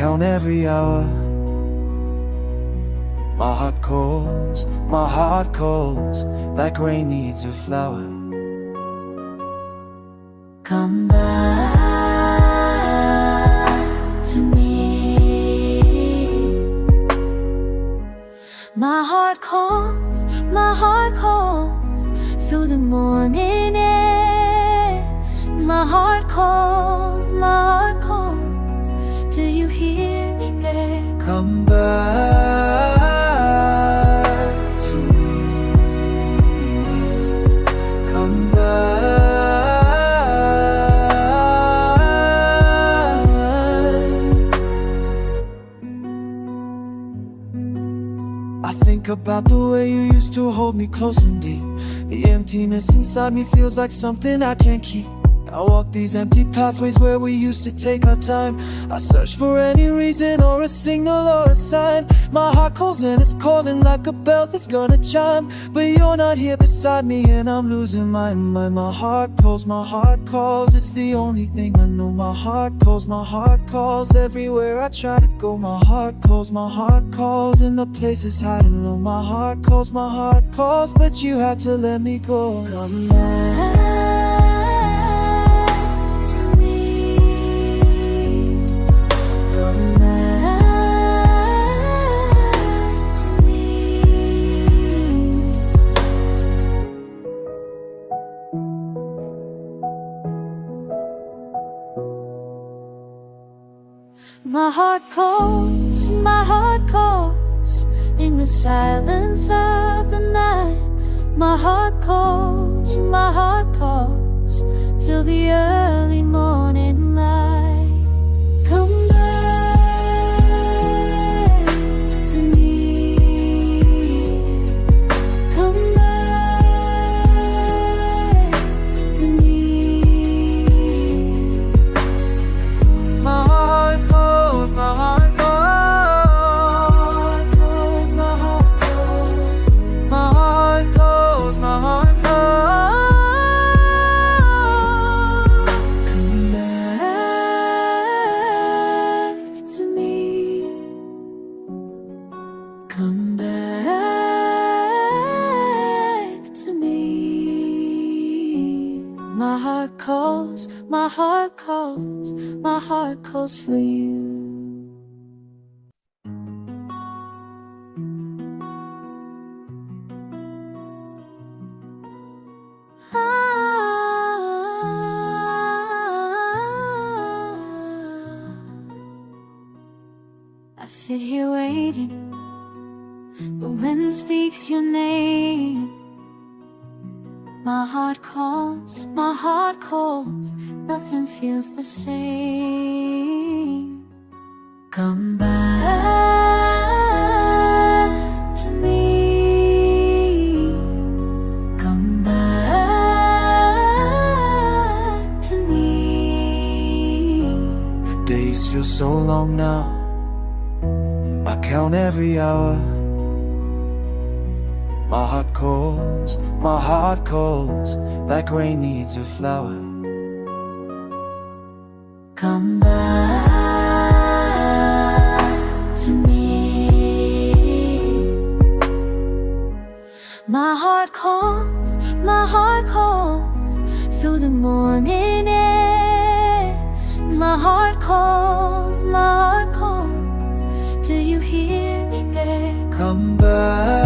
count every hour. My heart calls, like rain needs a flower. Come back to me. My heart calls through the morning air. My heart calls, do you hear me there? Come back to me. Come back. I think about the way you used to hold me close and deep. The emptiness inside me feels like something I can't keep. I walk these empty pathways where we used to take our time. I search for any reason or a signal or a sign. My heart calls and it's calling like a bell that's gonna chime. But you're not here beside me and I'm losing my mind. My heart calls, it's the only thing I know. My heart calls everywhere I try to go. My heart calls in the places high and low. My heart calls, but you had to let me go. Come back. My heart calls in the silence of the night. My heart calls till the early morning light. Come back to me. Come back to me. My heart calls, Come back to me. Come back to me. My heart calls for you. I sit here waiting. The wind speaks your name. My heart calls, nothing feels the same. Come back to me. Come back to me. the days feel so long now. I count every hour. My heart calls, like rain needs a flower. Come back to me. My heart calls through the morning air. My heart calls, do you hear me there? Come back.